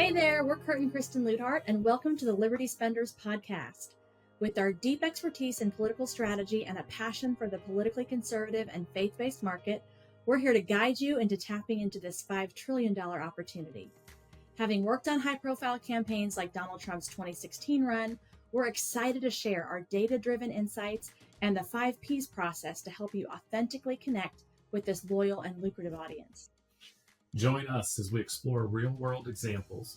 Hey there, we're Kurt and Kristen Luidhardt, and welcome to the Liberty Spenders podcast. With our deep expertise in political strategy and a passion for the politically conservative and faith-based market, we're here to guide you into tapping into this $5 trillion opportunity. Having worked on high-profile campaigns like Donald Trump's 2016 run, we're excited to share our data-driven insights and the 5 Ps process to help you authentically connect with this loyal and lucrative audience. Join us as we explore real-world examples,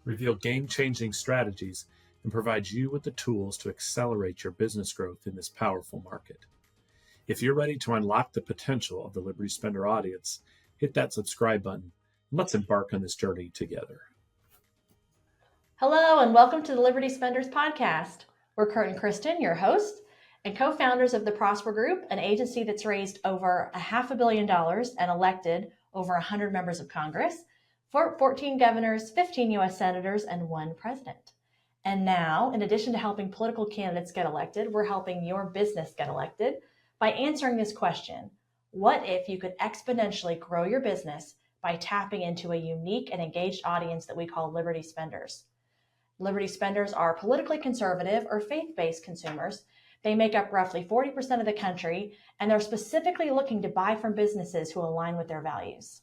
reveal game-changing strategies, and provide you with the tools to accelerate your business growth in this powerful market. If you're ready to unlock the potential of the Liberty Spender audience, hit that subscribe button and let's embark on this journey together. Hello, and welcome to the Liberty Spenders podcast. We're Kurt and Kristen, your hosts and co-founders of the Prosper Group, an agency that's raised over $500 million and elected over 100 members of Congress, 14 governors, 15 U.S. senators, and 1 president. And now, in addition to helping political candidates get elected, we're helping your business get elected by answering this question: what if you could exponentially grow your business by tapping into a unique and engaged audience that we call Liberty Spenders? Liberty Spenders are politically conservative or faith-based consumers. They make up roughly 40% of the country, and they're specifically looking to buy from businesses who align with their values.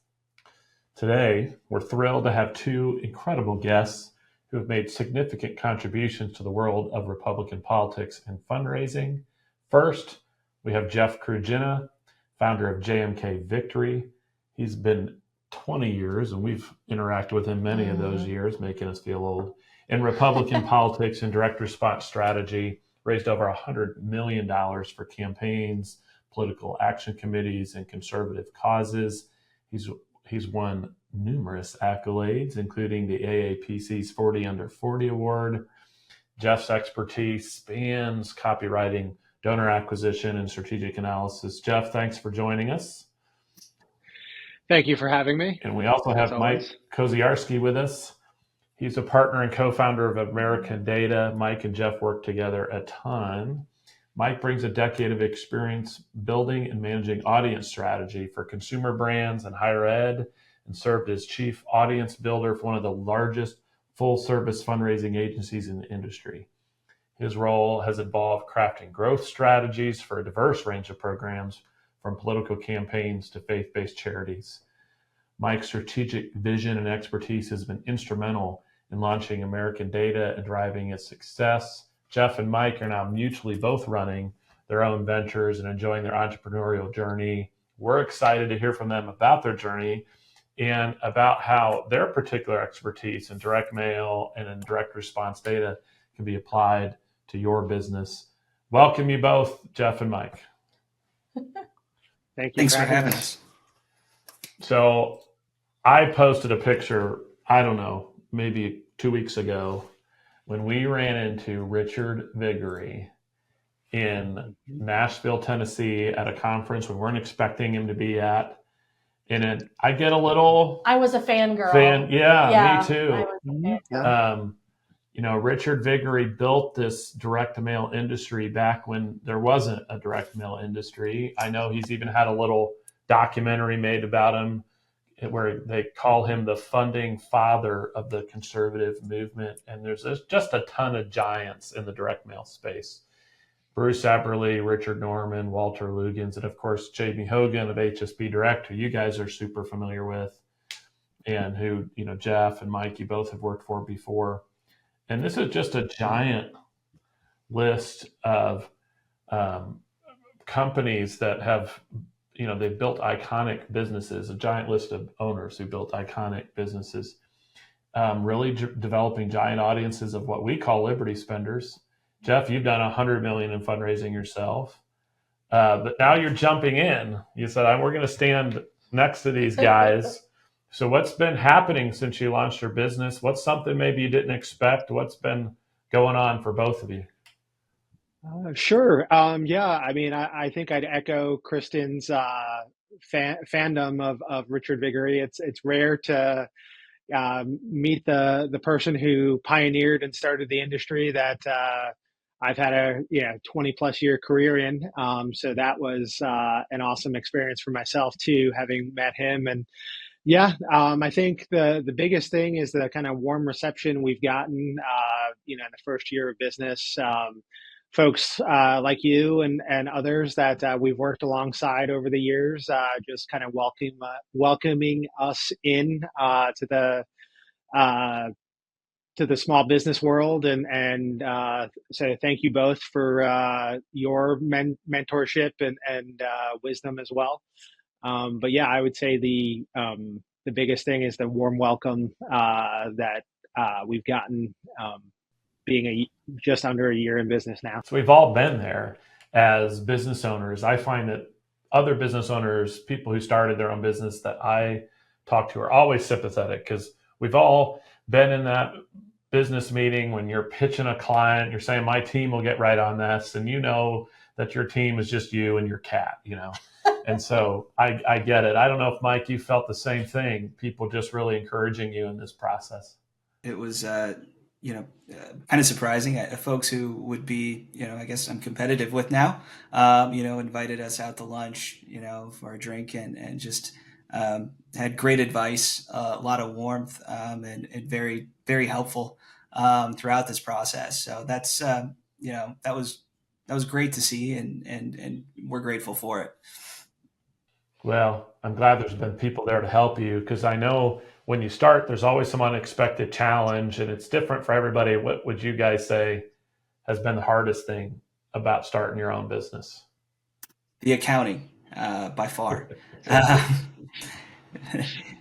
Today, we're thrilled to have 2 incredible guests who have made significant contributions to the world of Republican politics and fundraising. First, we have Jeff Kruszyna, founder of JMK Victory. He's been 20 years, and we've interacted with him many of those years, making us feel old, in Republican politics and direct response strategy. Raised over $100 million for campaigns, political action committees, and conservative causes. He's won numerous accolades, including the AAPC's 40 Under 40 Award. Jeff's expertise spans copywriting, donor acquisition, and strategic analysis. Jeff, thanks for joining us. Thank you for having me. And we also have Mike Koziarski with us. He's a partner and co-founder of American Data. Mike and Jeff work together a ton. Mike brings a decade of experience building and managing audience strategy for consumer brands and higher ed, and served as chief audience builder for one of the largest full-service fundraising agencies in the industry. His role has involved crafting growth strategies for a diverse range of programs, from political campaigns to faith-based charities. Mike's strategic vision and expertise has been instrumental in launching American Data and driving its success. Jeff and Mike are now mutually both running their own ventures and enjoying their entrepreneurial journey. We're excited to hear from them about their journey and about how their particular expertise in direct mail and in direct response data can be applied to your business. Welcome you both, Jeff and Mike. Thank you. Thanks for having us. So I posted a picture, I don't know, maybe 2 weeks ago, when we ran into Richard Viguerie in Nashville, Tennessee at a conference we weren't expecting him to be at. And I get a little... I was a fangirl. Me too. Yeah. Richard Viguerie built this direct mail industry back when there wasn't a direct mail industry. I know he's even had a little documentary made about him where they call him the funding father of the conservative movement. And there's just a ton of giants in the direct mail space. Bruce Eberly, Richard Norman, Walter Lugans, and of course, Jamie Hogan of HSB Direct, who you guys are super familiar with, and who, Jeff and Mike, you both have worked for before. And this is just a giant list of companies that have, they've built iconic businesses, a giant list of owners who built iconic businesses, really developing giant audiences of what we call Liberty Spenders. Jeff, you've done $100 million in fundraising yourself, but now you're jumping in. You said, we're going to stand next to these guys. So what's been happening since you launched your business? What's something maybe you didn't expect? What's been going on for both of you? Sure. I think I'd echo Kristen's fandom of Richard Viguerie. It's rare to meet the person who pioneered and started the industry that I've had a 20 plus year career in. So that was an awesome experience for myself too, having met him and I think the biggest thing is the kind of warm reception we've gotten, in the first year of business. Folks like you and others that we've worked alongside over the years, just kind of welcoming us in uh, to the small business world, and so thank you both for your mentorship and wisdom as well. But yeah, I would say the biggest thing is the warm welcome that we've gotten, being just under a year in business now. So we've all been there as business owners. I find that other business owners, people who started their own business that I talk to, are always sympathetic, because we've all been in that business meeting when you're pitching a client, you're saying, my team will get right on this, and you know that your team is just you and your cat, And so I get it. I don't know if, Mike, you felt the same thing, people just really encouraging you in this process. It was, kind of surprising. Folks who would be, I guess I'm competitive with now, invited us out to lunch, for a drink, and just had great advice, a lot of warmth, and very, very helpful throughout this process. So that's, that was great to see, and we're grateful for it. Well, I'm glad there's been people there to help you, because I know when you start, there's always some unexpected challenge, and it's different for everybody. What would you guys say has been the hardest thing about starting your own business? The accounting, by far.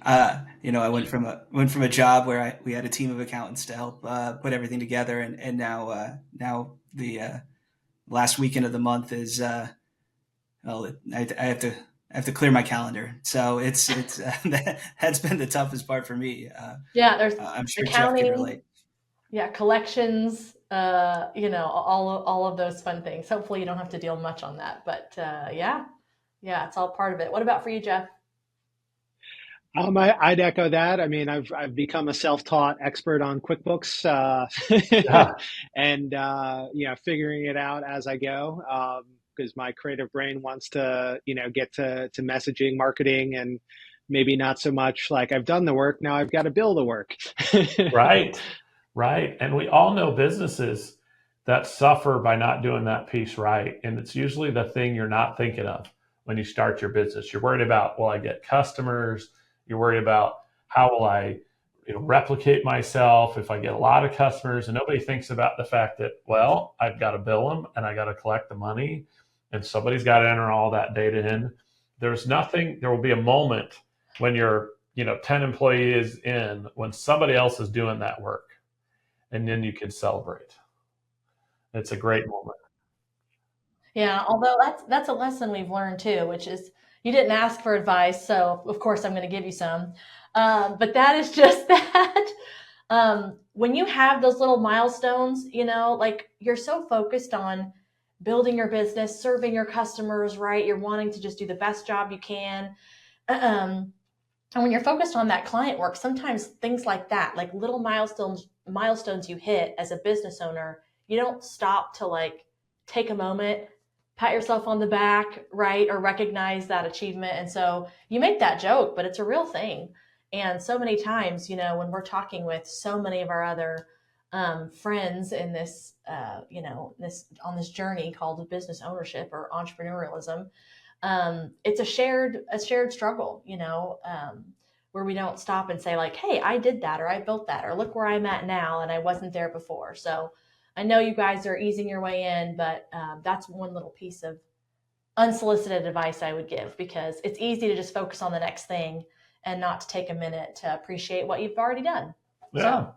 I went from a job where we had a team of accountants to help put everything together, and now the last weekend of the month is I have to clear my calendar, so it's that's been the toughest part for me. There's I'm sure accounting, Jeff can relate. Collections, all of those fun things. Hopefully you don't have to deal much on that, but it's all part of it. What about for you, Jeff? I'd echo that. I mean, I've become a self-taught expert on QuickBooks, and figuring it out as I go, because my creative brain wants to get to messaging, marketing, and maybe not so much like I've done the work, now I've got to bill the work. Right. And we all know businesses that suffer by not doing that piece right. And it's usually the thing you're not thinking of when you start your business. You're worried about, will I get customers? You're worried about, how will I replicate myself if I get a lot of customers? And nobody thinks about the fact that, well, I've got to bill them, and I got to collect the money, and somebody's got to enter all that data in. There will be a moment when you're 10 employees in, when somebody else is doing that work, and then you can celebrate. It's a great moment. Yeah, although that's a lesson we've learned too, which is, you didn't ask for advice, so of course I'm going to give you some. But that is just that. When you have those little milestones, like, you're so focused on building your business, serving your customers, right? You're wanting to just do the best job you can. And when you're focused on that client work, sometimes things like that, like little milestones you hit as a business owner, you don't stop to like take a moment, pat yourself on the back, right? Or recognize that achievement. And so you make that joke, but it's a real thing. And so many times, when we're talking with so many of our other friends in this, on this journey called business ownership or entrepreneurialism, it's a shared struggle, where we don't stop and say like, hey, I did that, or I built that, or look where I'm at now, and I wasn't there before. So I know you guys are easing your way in, but that's one little piece of unsolicited advice I would give, because it's easy to just focus on the next thing and not to take a minute to appreciate what you've already done. Yeah.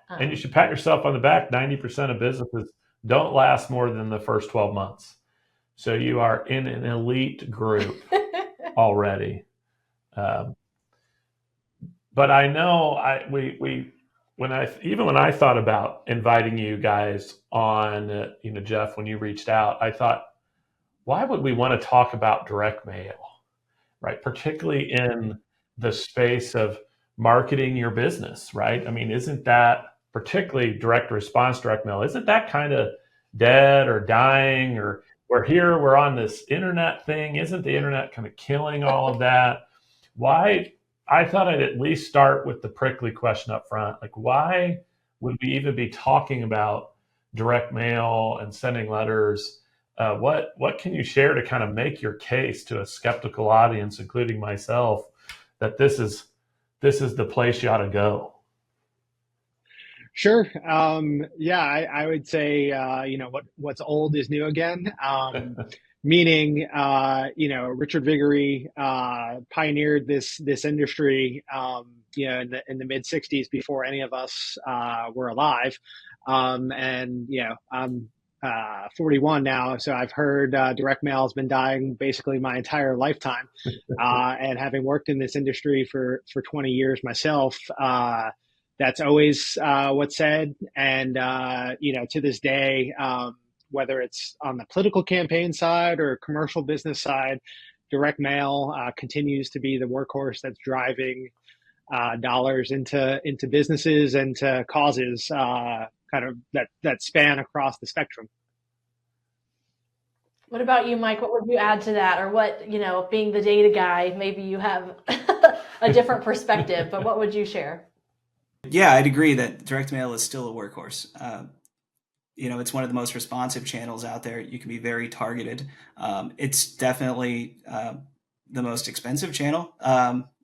And you should pat yourself on the back. 90% of businesses don't last more than the first 12 months. So you are in an elite group already. But I know when I thought about inviting you guys on, Jeff, when you reached out, I thought, why would we want to talk about direct mail, right? Particularly in the space of marketing your business, right? I mean, isn't that, particularly direct response, direct mail, isn't that kind of dead or dying? Or we're on this internet thing. Isn't the internet kind of killing all of that? Why I thought I'd at least start with the prickly question up front. Like, why would we even be talking about direct mail and sending letters? What can you share to kind of make your case to a skeptical audience, including myself, that this is the place you ought to go? Sure. Yeah, I would say, what's old is new again. Meaning, Richard Viguerie pioneered this industry, in the mid '60s before any of us were alive. I'm 41 now, so I've heard direct mail has been dying basically my entire lifetime. And having worked in this industry for 20 years myself, that's always what's said. And, to this day, whether it's on the political campaign side or commercial business side, direct mail continues to be the workhorse that's driving dollars into businesses and to causes kind of that span across the spectrum. What about you, Mike? What would you add to that? Or what, being the data guy, maybe you have a different perspective, but what would you share? Yeah, I'd agree that direct mail is still a workhorse. It's one of the most responsive channels out there. You can be very targeted. It's definitely the most expensive channel,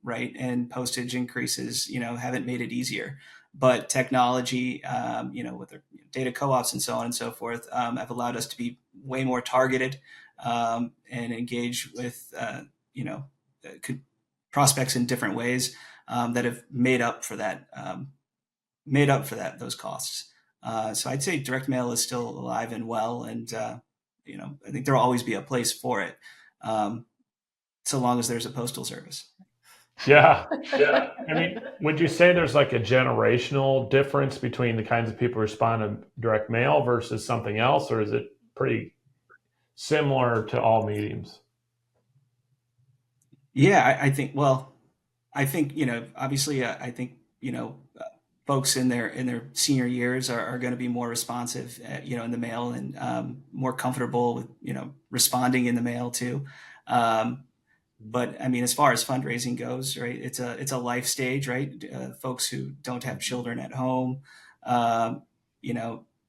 right? And postage increases, haven't made it easier. But technology, with their data co-ops and so on and so forth, have allowed us to be way more targeted and engage with, prospects in different ways that have made up for that, those costs. So I'd say direct mail is still alive and well, and I think there'll always be a place for it, so long as there's a postal service. Yeah. I mean, would you say there's like a generational difference between the kinds of people who respond to direct mail versus something else, or is it pretty similar to all mediums? Yeah, I think. Well, I think obviously, I think folks in their senior years are going to be more responsive, in the mail, and more comfortable with responding in the mail too. But I mean, as far as fundraising goes, right, it's a life stage, right? Folks who don't have children at home,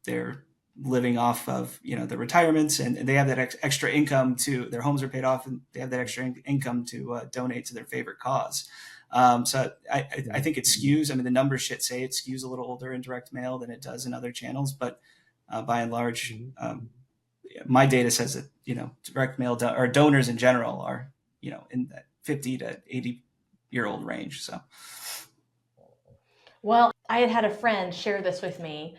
they're living off of the retirements, and they have that extra income to their homes are paid off, and they have that extra income to donate to their favorite cause. So I think it skews. I mean, the numbers should say it skews a little older in direct mail than it does in other channels, but by and large, my data says that direct mail or donors in general are in that 50 to 80-year-old range. So, well, I had a friend share this with me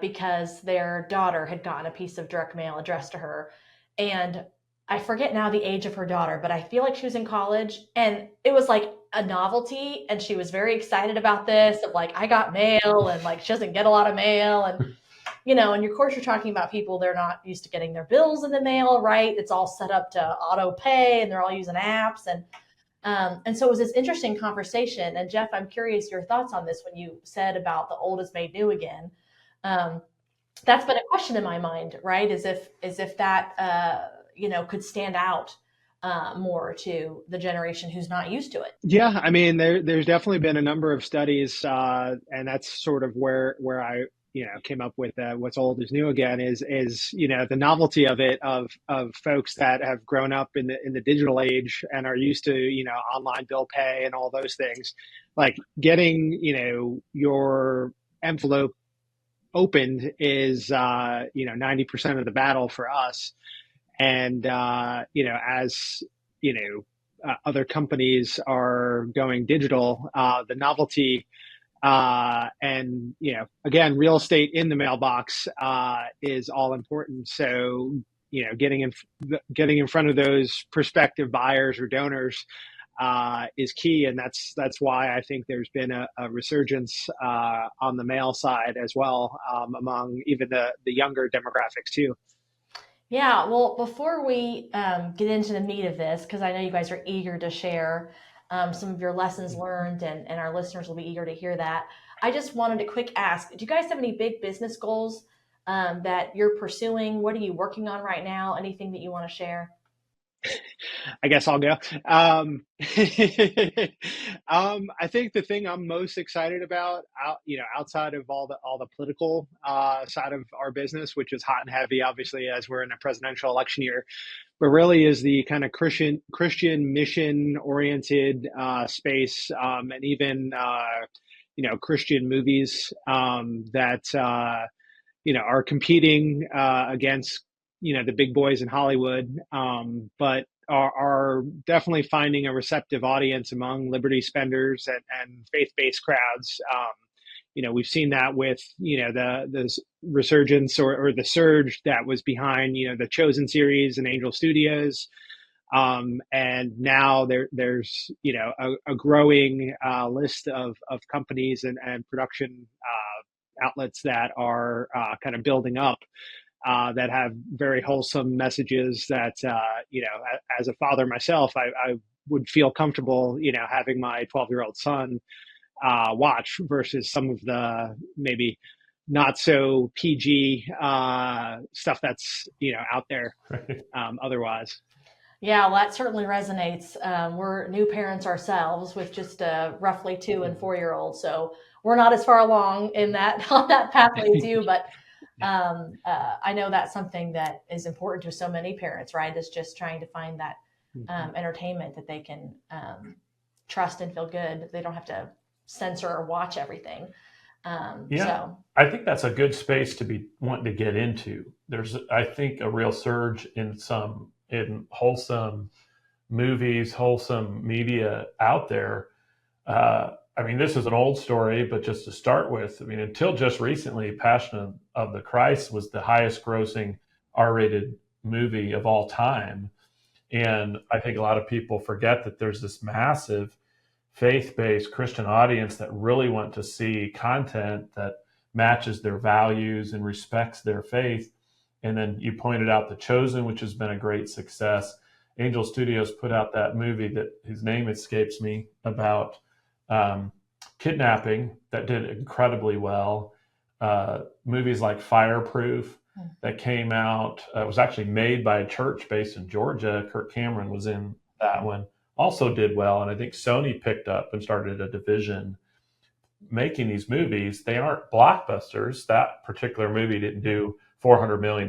because their daughter had gotten a piece of direct mail addressed to her, and I forget now the age of her daughter, but I feel like she was in college, and it was like a novelty, and she was very excited about this, of like, I got mail, and like, she doesn't get a lot of mail, and and of course you're talking about people, they're not used to getting their bills in the mail, right? It's all set up to auto pay, and they're all using apps, and so it was this interesting conversation. And Jeff, I'm curious your thoughts on this when you said about the old is made new again. That's been a question in my mind, right? As if that could stand out more to the generation who's not used to it. Yeah, I mean, there's definitely been a number of studies, and that's sort of where I came up with what's old is new again is the novelty of it, of folks that have grown up in the digital age and are used to online bill pay and all those things, like getting your envelope opened is 90% of the battle for us. And as other companies are going digital, the novelty and again, real estate in the mailbox is all important. So getting in front of those prospective buyers or donors is key, and that's why I think there's been a resurgence on the mail side as well, among even the younger demographics too. Yeah, well, before we get into the meat of this, because I know you guys are eager to share some of your lessons learned, and our listeners will be eager to hear that, I just wanted to quick ask, do you guys have any big business goals that you're pursuing? What are you working on right now? Anything that you want to share? I guess I'll go. I think the thing I'm most excited about, outside of all the political side of our business, which is hot and heavy, obviously, as we're in a presidential election year, but really is the kind of Christian mission oriented space, and even Christian movies that are competing against the big boys in Hollywood, but are definitely finding a receptive audience among liberty spenders and faith-based crowds. We've seen that with the resurgence or the surge that was behind the Chosen series and Angel Studios. And now there's a growing list of companies and production outlets that are kind of building up that have very wholesome messages that as a father myself, I would feel comfortable having my 12-year-old son watch versus some of the maybe not so PG stuff that's out there otherwise. Yeah, well, that certainly resonates. We're new parents ourselves with just roughly 2 and 4-year-olds, so we're not as far along in that on that pathway as you. But I know that's something that is important to so many parents, right? Is just trying to find that entertainment that they can trust and feel good. They don't have to censor or watch everything. So I think that's a good space to be wanting to get into. There's, I think, a real surge in wholesome movies, wholesome media out there. This is an old story, but just to start with, until just recently, Passion of the Christ was the highest grossing R-rated movie of all time. And I think a lot of people forget that there's this massive faith-based Christian audience that really want to see content that matches their values and respects their faith. And then you pointed out The Chosen, which has been a great success. Angel Studios put out that movie that whose name escapes me about kidnapping that did incredibly well. Movies like Fireproof that came out, was actually made by a church based in Georgia. Kirk Cameron was in that one. Also did well, and I think Sony picked up and started a division making these movies. They aren't blockbusters. That particular movie didn't do $400 million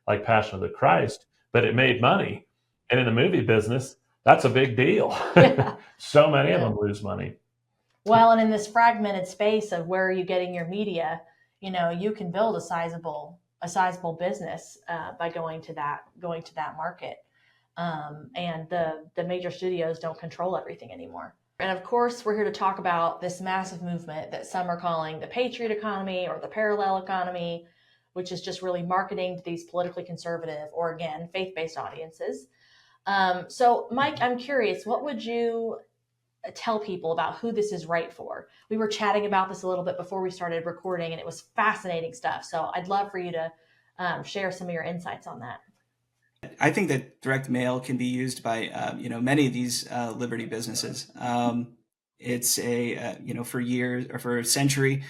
like Passion of the Christ, but it made money. And in the movie business, that's a big deal. Yeah. So many of them lose money. Well, and in this fragmented space of where are you getting your media, you can build a sizable business by going to that market. And the major studios don't control everything anymore. And of course, we're here to talk about this massive movement that some are calling the Patriot economy or the parallel economy, which is just really marketing to these politically conservative or, again, faith-based audiences. So, Mike, I'm curious, what would you tell people about who this is right for? We were chatting about this a little bit before we started recording, and it was fascinating stuff. So I'd love for you to share some of your insights on that. I think that direct mail can be used by many of these liberty businesses. It's for years or for a century,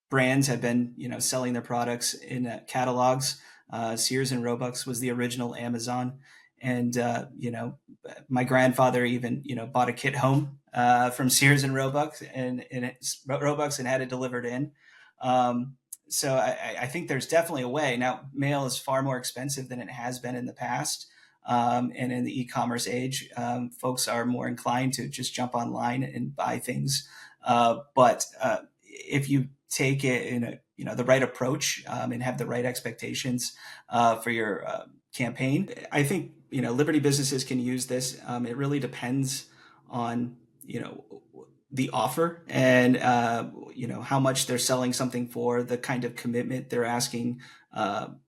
brands have been selling their products in catalogs. Sears and Roebuck was the original Amazon, and my grandfather even bought a kit home from Sears and Roebuck and had it delivered in. So I think there's definitely a way. Now, mail is far more expensive than it has been in the past. And in the e-commerce age, folks are more inclined to just jump online and buy things. But if you take it in the right approach and have the right expectations for your campaign, I think liberty businesses can use this. It really depends on the offer and how much they're selling something for, the kind of commitment they're asking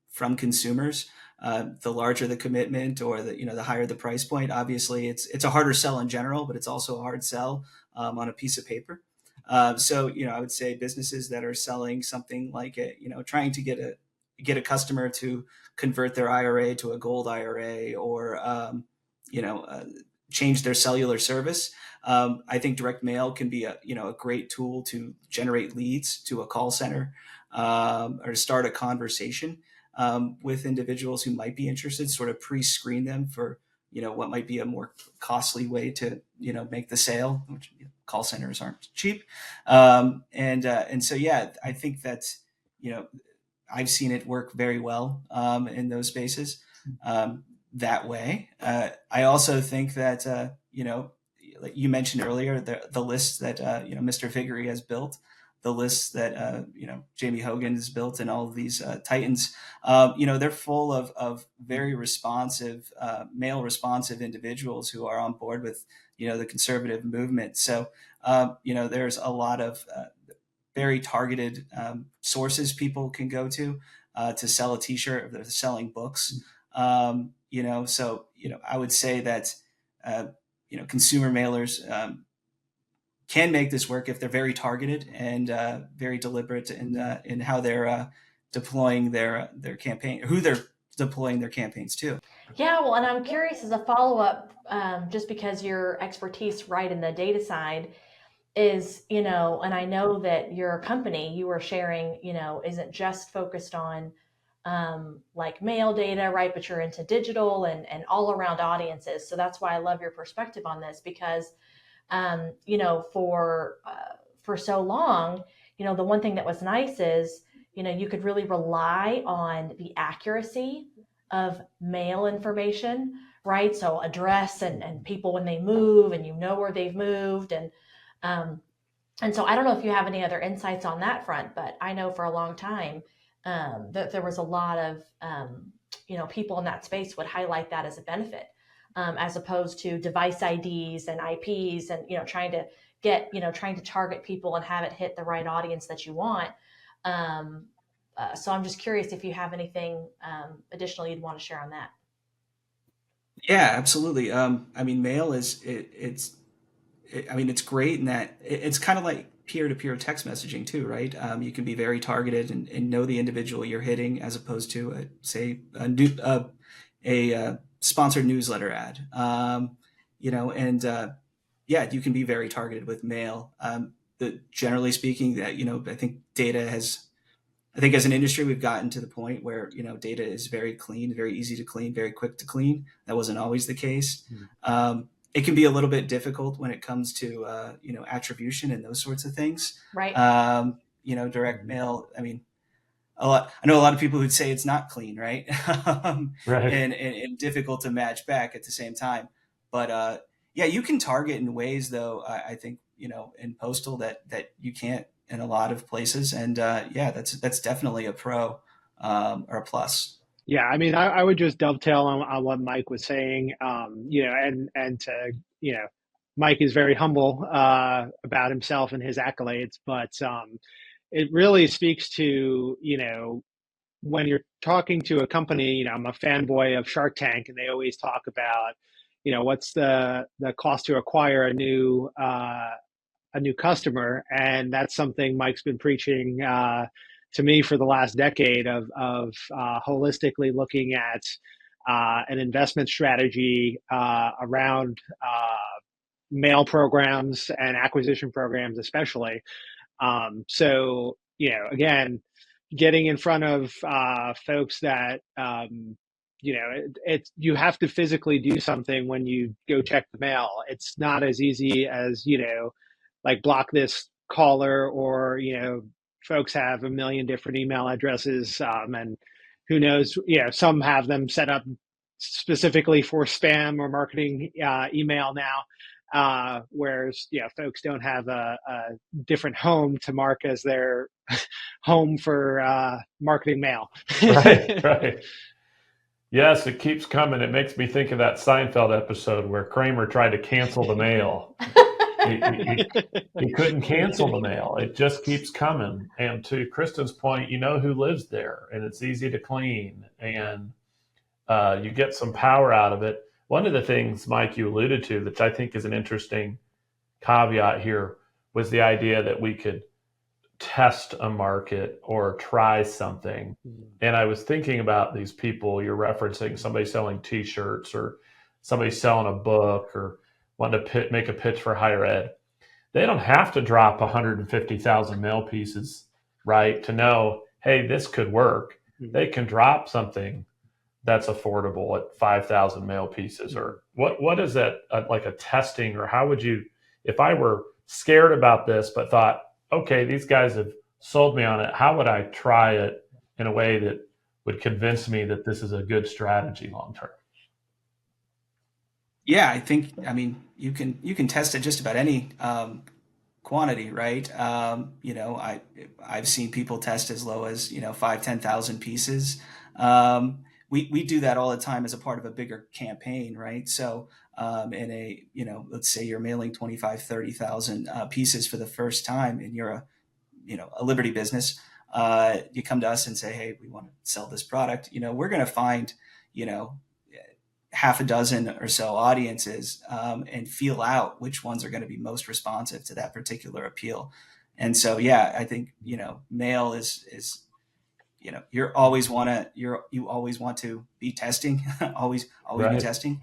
from consumers. The larger the commitment or the higher the price point, obviously it's a harder sell in general, but it's also a hard sell on a piece of paper. So I would say businesses that are selling something like trying to get a customer to convert their IRA to a gold IRA or change their cellular service. I think direct mail can be a great tool to generate leads to a call center or start a conversation. with individuals who might be interested, sort of pre-screen them for, what might be a more costly way to, make the sale, which call centers aren't cheap. And so, yeah, I think that, I've seen it work very well in those spaces that way. I also think that, like you mentioned earlier, the list that, Mr. Vickery has built, the lists that, Jamie Hogan has built, and all of these titans, they're full of very responsive, male responsive individuals who are on board with, the conservative movement. So, there's a lot of very targeted sources people can go to sell a t-shirt if they're selling books. So, I would say that, consumer mailers can make this work if they're very targeted and very deliberate in how they're deploying their campaign, who they're deploying their campaigns to. Yeah, well, and I'm curious as a follow-up, just because your expertise right in the data side is, and I know that your company you were sharing, isn't just focused on like mail data, right? But you're into digital and all around audiences. So that's why I love your perspective on this, because, for so long, the one thing that was nice is, you could really rely on the accuracy of mail information, right? So address and people when they move, and where they've moved. And so I don't know if you have any other insights on that front, but I know for a long time that there was a lot of, people in that space would highlight that as a benefit, as opposed to device IDs and IPs and, trying to target people and have it hit the right audience that you want. So I'm just curious if you have anything additional you'd want to share on that. Yeah, absolutely. Mail it's great in that it's kind of like peer-to-peer text messaging too, right? You can be very targeted and know the individual you're hitting, as opposed to a sponsored newsletter ad. You can be very targeted with mail. Generally speaking, that I think as an industry, we've gotten to the point where, data is very clean, very easy to clean, very quick to clean. That wasn't always the case. It can be a little bit difficult when it comes to, attribution and those sorts of things. Right. Direct mail. I know a lot of people who'd say it's not clean, right? Right. And difficult to match back at the same time. But you can target in ways, though, I think, in postal that you can't in a lot of places. And that's definitely a pro or a plus. Yeah, I would just dovetail on what Mike was saying, and to, Mike is very humble about himself and his accolades, but it really speaks to, when you're talking to a company, I'm a fanboy of Shark Tank, and they always talk about, what's the cost to acquire a new customer, and that's something Mike's been preaching to me for the last decade of holistically looking at an investment strategy around mail programs and acquisition programs, especially. So, again, getting in front of folks that, you have to physically do something when you go check the mail. It's not as easy as, like block this caller, or, folks have a million different email addresses, and who knows, some have them set up specifically for spam or marketing email now, whereas folks don't have a different home to mark as their home for marketing mail. Right. Yes, it keeps coming. It makes me think of that Seinfeld episode where Kramer tried to cancel the mail. He couldn't cancel the mail. It just keeps coming. And to Kristen's point, who lives there, and it's easy to clean, and you get some power out of it. One of the things, Mike, you alluded to, that I think is an interesting caveat here, was the idea that we could test a market or try something. And I was thinking about these people you're referencing, somebody selling t-shirts, or somebody selling a book, or wanting to make a pitch for higher ed. They don't have to drop 150,000 mail pieces, right, to know, hey, this could work. they can drop something that's affordable at 5,000 mail pieces? Or what is that like a testing, or how would you, if I were scared about this but thought, okay, these guys have sold me on it, how would I try it in a way that would convince me that this is a good strategy long term? Yeah, I mean, you can test it just about any quantity, right? I've seen people test as low as 5, 10,000 pieces. We do that all the time as a part of a bigger campaign, right? So in a let's say you're mailing 25, 30,000 pieces for the first time, and you're a Liberty business. You come to us and say, hey, we want to sell this product. We're going to find half a dozen or so audiences and feel out which ones are going to be most responsive to that particular appeal. And so, yeah, I think, mail is you always want to be testing, always Right. be testing.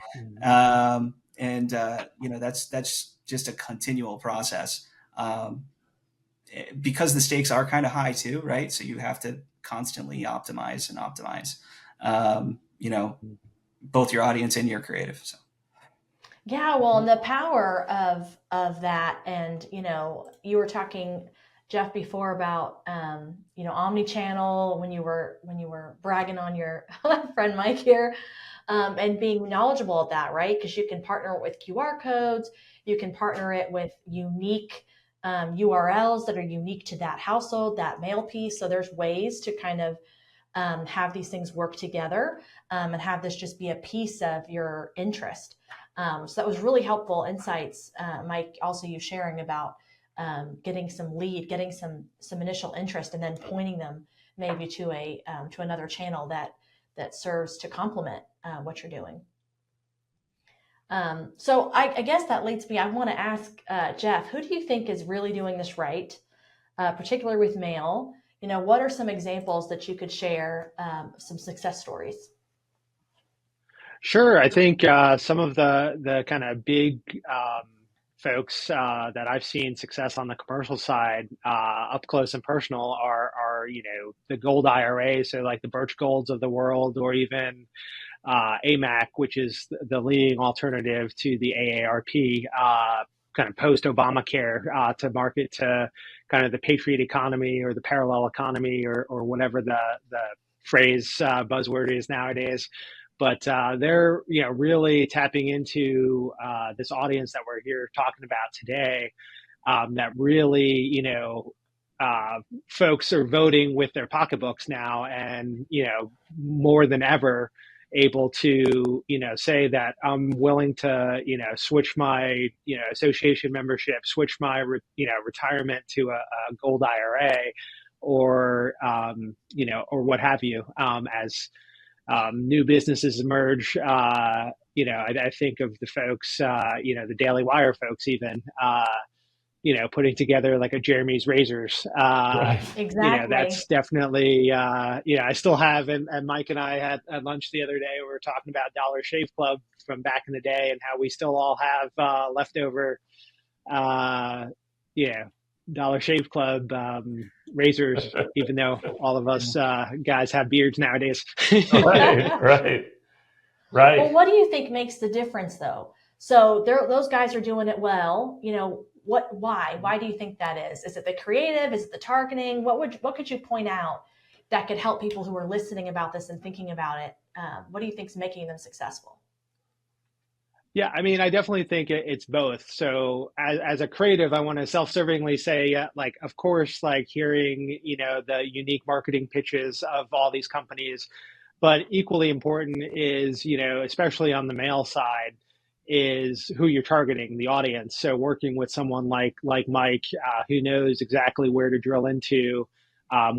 That's just a continual process because the stakes are kind of high too, right? So you have to constantly optimize and optimize, both your audience and your creative. So. Yeah, well, and the power of that, and you were talking, Jeff, before about omni-channel when you were bragging on your friend Mike here, and being knowledgeable at that, right? Because you can partner it with QR codes, you can partner it with unique URLs that are unique to that household, that mail piece. So there's ways to kind of have these things work together and have this just be a piece of your interest. So that was really helpful insights, Mike, also you sharing about getting some lead, getting some initial interest, and then pointing them maybe to another channel that serves to complement what you're doing. So I guess that leads me, I want to ask Jeff, who do you think is really doing this right, particularly with mail? What are some examples that you could share, some success stories? Sure. I think some of the kind of big folks that I've seen success on the commercial side, up close and personal, are the gold IRA, so like the Birch Golds of the world, or even AMAC, which is the leading alternative to the AARP, kind of post Obamacare, to market to kind of the patriot economy or the parallel economy, or whatever the phrase buzzword is nowadays. But they're really tapping into this audience that we're here talking about today. That really folks are voting with their pocketbooks now, and more than ever able to say that I'm willing to switch my association membership, switch my retirement to a gold IRA, or or what have you, as new businesses emerge. I think of the folks, the Daily Wire folks, even, putting together like a Jeremy's Razors. Right. Exactly. That's definitely, I still have, and Mike and I had at lunch the other day, we were talking about Dollar Shave Club from back in the day, and how we still all have leftover, Dollar Shave Club razors, even though all of us guys have beards nowadays. Right. Well, what do you think makes the difference, though? So those guys are doing it well. Why do you think that is? Is it the creative? Is it the targeting? What could you point out that could help people who are listening about this and thinking about it? What do you think is making them successful? Yeah, I mean, I definitely think it's both. So as a creative, I want to self-servingly say, of course, like hearing, the unique marketing pitches of all these companies, but equally important is, especially on the mail side, is who you're targeting, the audience. So working with someone like Mike, who knows exactly where to drill into,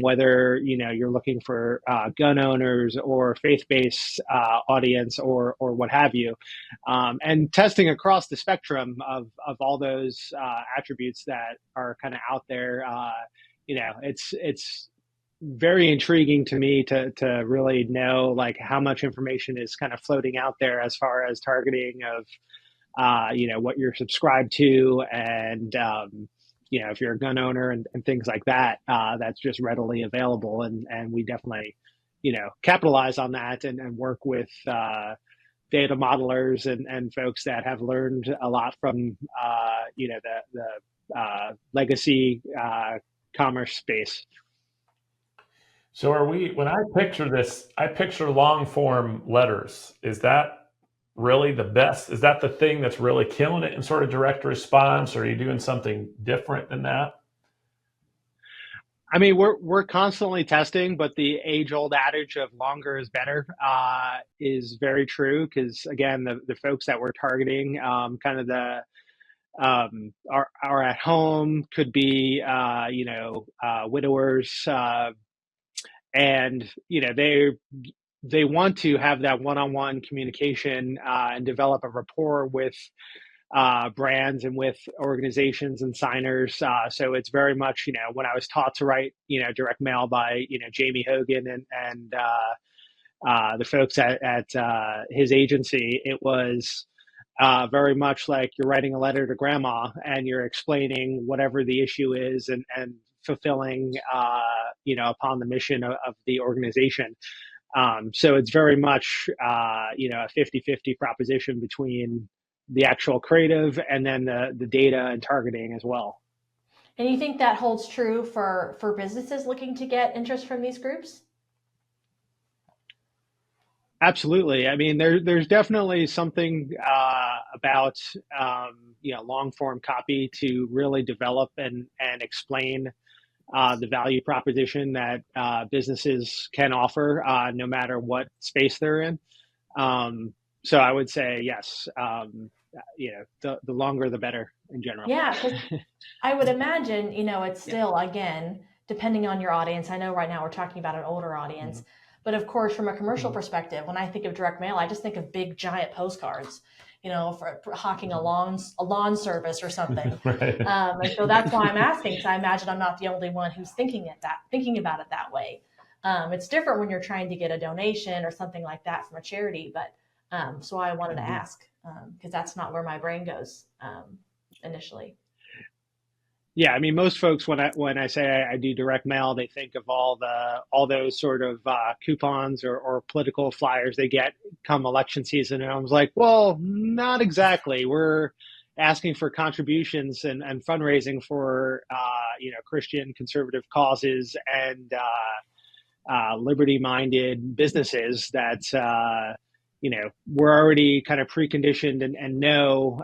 whether you're looking for gun owners or faith-based audience, or what have you, and testing across the spectrum of all those attributes that are kind of out there. It's very intriguing to me to really know like how much information is kind of floating out there as far as targeting of what you're subscribed to, and if you're a gun owner and things like that, that's just readily available. And we definitely capitalize on that and work with data modelers and folks that have learned a lot from the legacy commerce space. So when I picture this, I picture long form letters. Is that really the best? Is that the thing that's really killing it in sort of direct response? Or are you doing something different than that? I mean, we're constantly testing, but the age-old adage of longer is better is very true. Because again, the folks that we're targeting, kind of are at home, could be widowers, and they want to have that one-on-one communication and develop a rapport with brands and with organizations and signers. So it's very much, when I was taught to write, direct mail by, Jamie Hogan and the folks at his agency, it was very much like you're writing a letter to grandma and you're explaining whatever the issue is and fulfilling, upon the mission of the organization. So it's very much, a 50-50 proposition between the actual creative and then the data and targeting as well. And you think that holds true for businesses looking to get interest from these groups? Absolutely. I mean, there's definitely something about long form copy to really develop and explain the value proposition that businesses can offer, no matter what space they're in. So I would say yes. The longer the better in general. Yeah, because I would imagine, it's still, again, depending on your audience. I know right now we're talking about an older audience, mm-hmm. but of course, from a commercial mm-hmm. perspective, when I think of direct mail, I just think of big, giant postcards, for hawking a lawn service or something. Right. And so that's why I'm asking, because I imagine I'm not the only one who's thinking about it that way. It's different when you're trying to get a donation or something like that from a charity, but so I wanted to ask, because that's not where my brain goes initially. Yeah, I mean, most folks when I say I do direct mail, they think of all those sort of coupons or political flyers they get come election season, and I was like, well, not exactly. We're asking for contributions and fundraising for Christian conservative causes and liberty-minded businesses that we're already kind of preconditioned and know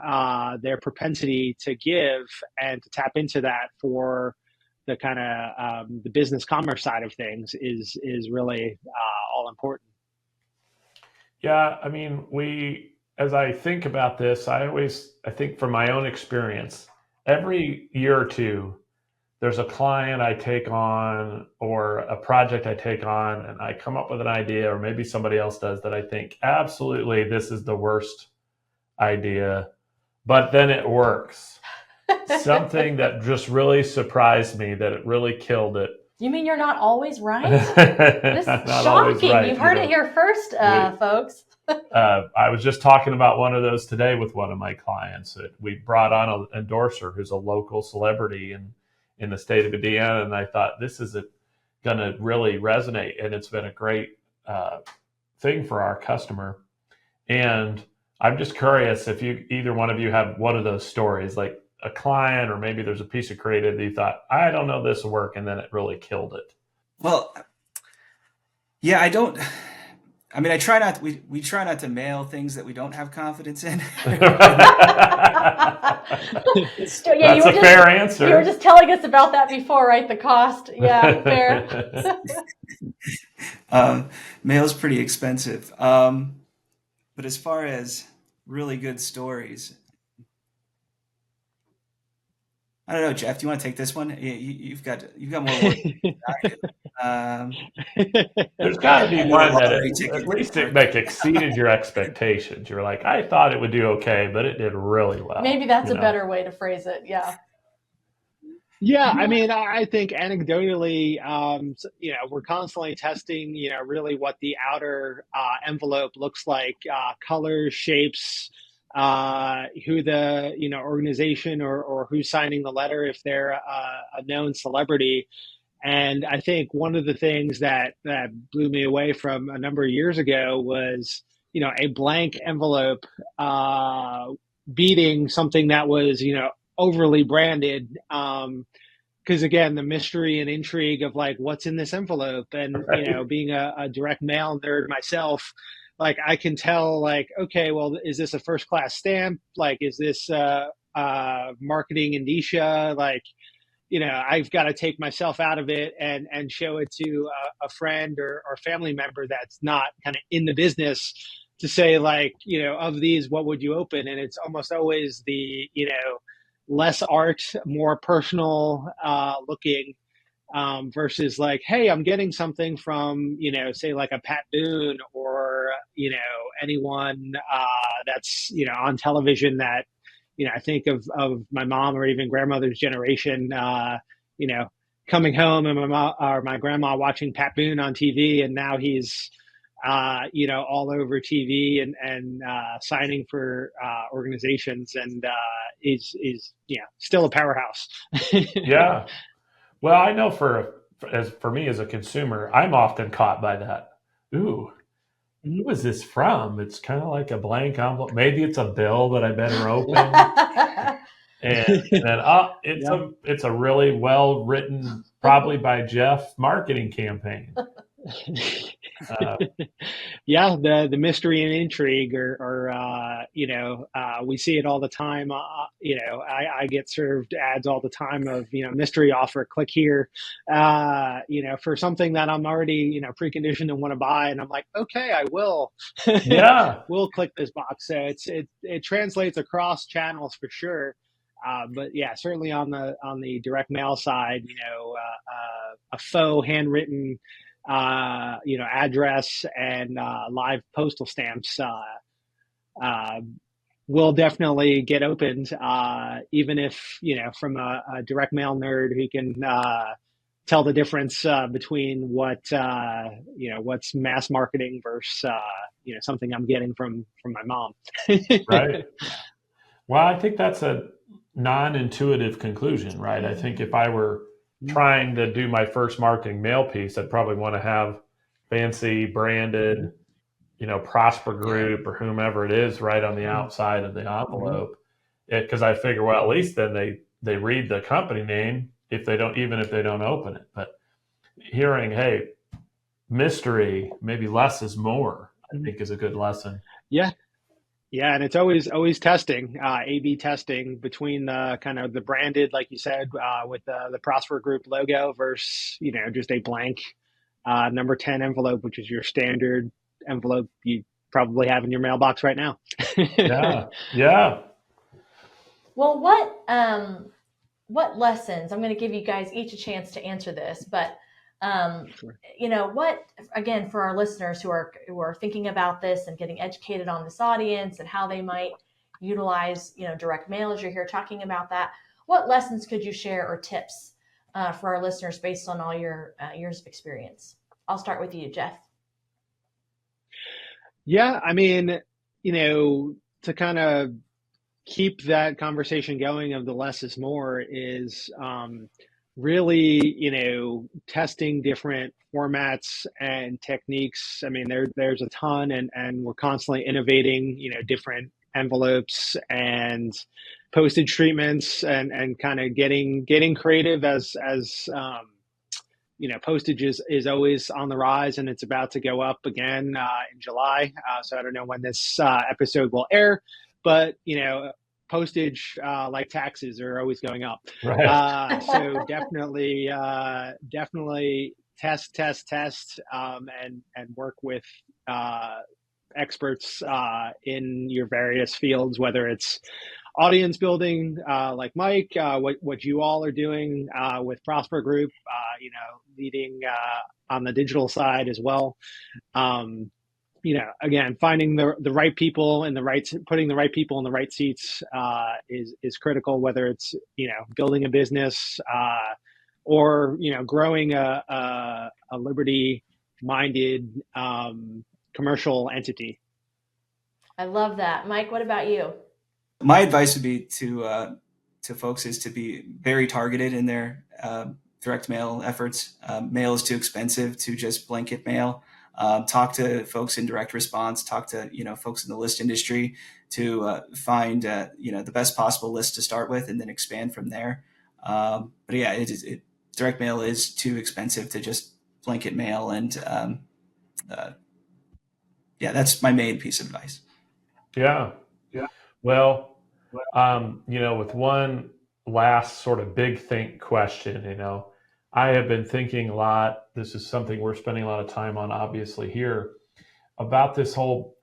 their propensity to give and to tap into that for the kind of the business commerce side of things is really all important. Yeah, I mean, as I think about this, I think from my own experience, every year or two, there's a client I take on or a project I take on and I come up with an idea, or maybe somebody else does, that I think absolutely this is the worst idea, but then it works. Something that just really surprised me, that it really killed it. You mean you're not always right? This is shocking. Right. You've heard it here first, folks. I was just talking about one of those today with one of my clients. We brought on an endorser who's a local celebrity in the state of Indiana, and I thought this is going to really resonate, and it's been a great thing for our customer. And I'm just curious if either one of you have one of those stories, like a client, or maybe there's a piece of creative that you thought, I don't know this will work, and then it really killed it. Well, yeah, I don't. I mean, I try not. We try not to mail things that we don't have confidence in. That's a fair answer. You were just telling us about that before, right? The cost. Yeah, fair. Mail is pretty expensive. But as far as really good stories, I don't know, Jeff. Do you want to take this one? You've got more work than I do. There's got to be one that at least it exceeded your expectations. You're like, I thought it would do okay, but it did really well. Maybe that's a better way to phrase it. Yeah. Yeah, I mean, I think anecdotally, we're constantly testing, really what the outer envelope looks like, colors, shapes, who the organization or who's signing the letter, if they're a known celebrity. And I think one of the things that blew me away from a number of years ago was, a blank envelope beating something that was, overly branded. Because again, the mystery and intrigue of like, what's in this envelope, and Right. being a direct mail nerd myself, like I can tell, like, okay, well, is this a first class stamp? Like, is this marketing indicia? Like, I've got to take myself out of it and show it to a friend or family member that's not kind of in the business, to say, like, of these, what would you open? And it's almost always the, less art, more personal looking, versus like, hey, I'm getting something from, say like a Pat Boone, or, anyone that's, on television that, I think of my mom or even grandmother's generation, you know, coming home and my mom or my grandma watching Pat Boone on TV, and now he's, all over TV and signing for organizations, and is still a powerhouse. Yeah. Well, I know for me as a consumer, I'm often caught by that. Ooh, who is this from? It's kind of like a blank envelope. Maybe it's a bill that I better open. And then Yeah. it's a really well written, probably by Jeff, marketing campaign. Uh, Yeah, the mystery and intrigue, or we see it all the time. I get served ads all the time of, mystery offer, click here, for something that I'm already, preconditioned and want to buy, and I'm like, okay, I will, yeah, will click this box. So it translates across channels for sure. But yeah, certainly on the direct mail side, a faux handwritten address and live postal stamps uh, will definitely get opened, even if, from a direct mail nerd who can tell the difference between what's mass marketing versus something I'm getting from my mom. right. Well, I think that's a non-intuitive conclusion, right? I think if I were trying to do my first marketing mail piece, I'd probably want to have fancy branded, Prosper Yeah. Group or whomever it is right on the outside of the Mhm. envelope. Because I figure, well, at least then they read the company name if they don't, even if they don't open it. But hearing, hey, mystery, maybe less is more, I think is a good lesson. Yeah. Yeah, and it's always testing, A/B testing between the kind of the branded, like you said, with the Prosper Group logo versus, just a blank number 10 envelope, which is your standard envelope you probably have in your mailbox right now. Yeah. Yeah. Well, what lessons? I'm going to give you guys each a chance to answer this, but Sure. what, again, for our listeners who are thinking about this and getting educated on this audience and how they might utilize direct mail, as you're here talking about that, what lessons could you share or tips for our listeners based on all your years of experience? I'll start with you, Jeff. Yeah, I mean, to kind of keep that conversation going of the less is more is really, testing different formats and techniques. I mean, there's a ton, and we're constantly innovating, different envelopes and postage treatments, and kind of getting creative as postage is always on the rise, and it's about to go up again in July. So I don't know when this episode will air, but postage, like taxes, are always going up. Right. So definitely test, and work with experts in your various fields, whether it's audience building, like Mike, what you all are doing with Prosper Group, leading on the digital side as well. Again, finding the right people and putting the right people in the right seats is critical, whether it's, building a business or, growing a Liberty minded commercial entity. I love that. Mike, what about you? My advice would be to folks is to be very targeted in their direct mail efforts. Mail is too expensive to just blanket mail. Talk to folks in direct response, talk to, folks in the list industry to find, the best possible list to start with and then expand from there. But yeah, direct mail is too expensive to just blanket mail. And that's my main piece of advice. Yeah. Well, with one last sort of big think question, I have been thinking a lot. This is something we're spending a lot of time on, obviously, here about this whole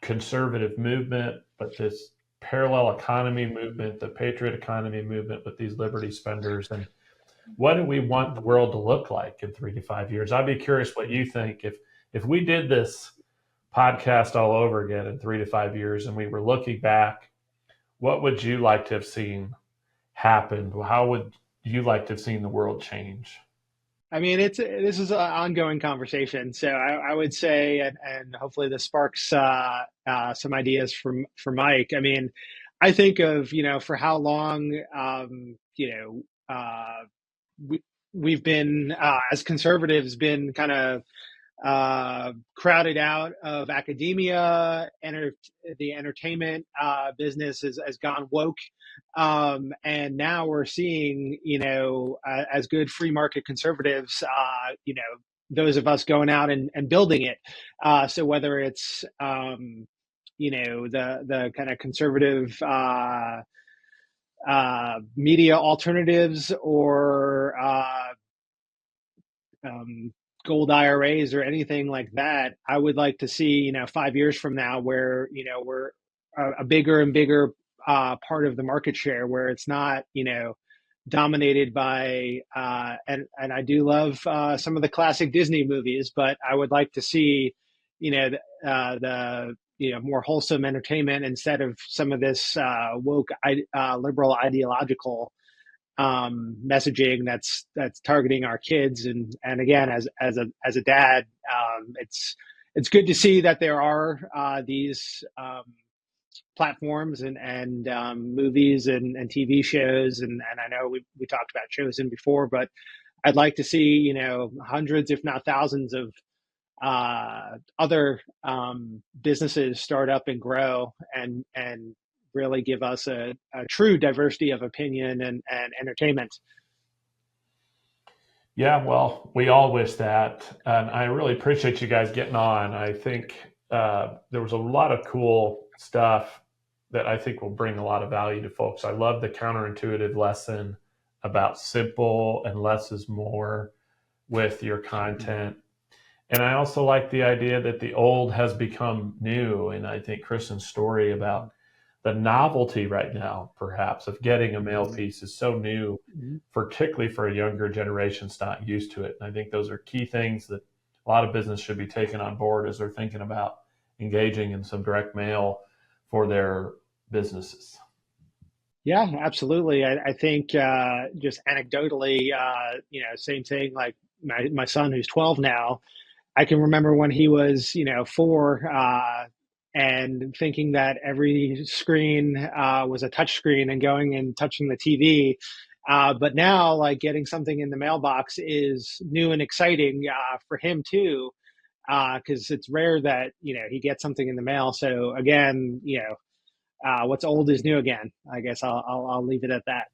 conservative movement, but this parallel economy movement, the patriot economy movement with these liberty spenders. And what do we want the world to look like in 3 to 5 years? I'd be curious what you think. If we did this podcast all over again in 3 to 5 years and we were looking back, what would you like to have seen happen? How would you like to have seen the world change? I mean, this is an ongoing conversation. So I would say, and hopefully this sparks some ideas for Mike. I mean, I think of, for how long, we've been, as conservatives, been kind of crowded out of academia. The entertainment business has gone woke. And now we're seeing, as good free market conservatives, those of us going out and building it. So whether it's, the kind of conservative media alternatives or gold IRAs or anything like that, I would like to see, 5 years from now where, we're a bigger and bigger part of the market share, where it's not, dominated by, and I do love some of the classic Disney movies, but I would like to see, the more wholesome entertainment instead of some of this woke liberal ideological messaging that's targeting our kids. And again, as a dad, it's good to see that there are these platforms and movies and TV shows, and I know we talked about Chosen before, but I'd like to see hundreds, if not thousands, of other businesses start up and grow and really give us a true diversity of opinion and entertainment. Yeah, well, we all wish that. And I really appreciate you guys getting on. I think there was a lot of cool stuff that I think will bring a lot of value to folks. I love the counterintuitive lesson about simple and less is more with your content. And I also like the idea that the old has become new. And I think Kristen's story about the novelty right now, perhaps, of getting a mail piece is so new, particularly for a younger generation that's not used to it. And I think those are key things that a lot of business should be taking on board as they're thinking about engaging in some direct mail for their businesses. Yeah, absolutely. I think just anecdotally, same thing, like my son who's 12 now, I can remember when he was, 4, and thinking that every screen was a touch screen and going and touching the TV. But now, like, getting something in the mailbox is new and exciting for him too, because it's rare that, he gets something in the mail. So again, what's old is new again. I guess I'll leave it at that.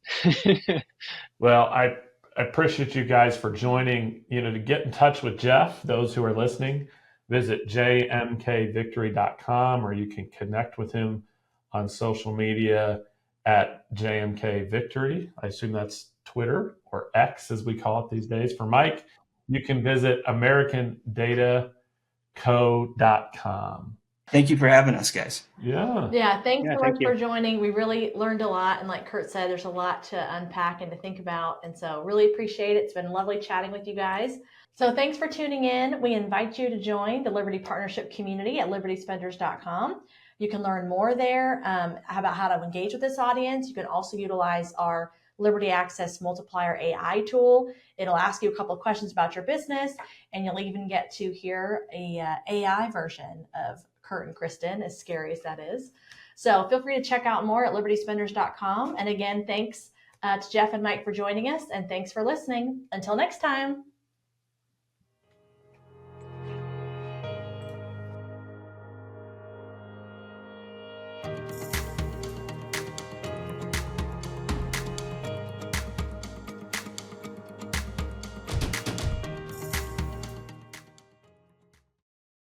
Well, I appreciate you guys for joining. To get in touch with Jeff, those who are listening, visit jmkvictory.com, or you can connect with him on social media at JMK Victory. I assume that's Twitter, or X as we call it these days. For Mike, you can visit americandataco.com. Thank you for having us, guys. Yeah, thanks so much thank you for joining. We really learned a lot. And like Kurt said, there's a lot to unpack and to think about. And so really appreciate it. It's been lovely chatting with you guys. So thanks for tuning in. We invite you to join the Liberty Partnership community at libertyspenders.com. You can learn more there about how to engage with this audience. You can also utilize our Liberty Access Multiplier AI tool. It'll ask you a couple of questions about your business, and you'll even get to hear a AI version of Kurt and Kristen, as scary as that is. So feel free to check out more at libertyspenders.com. And again, thanks To Jeff and Mike for joining us, and thanks for listening. Until next time.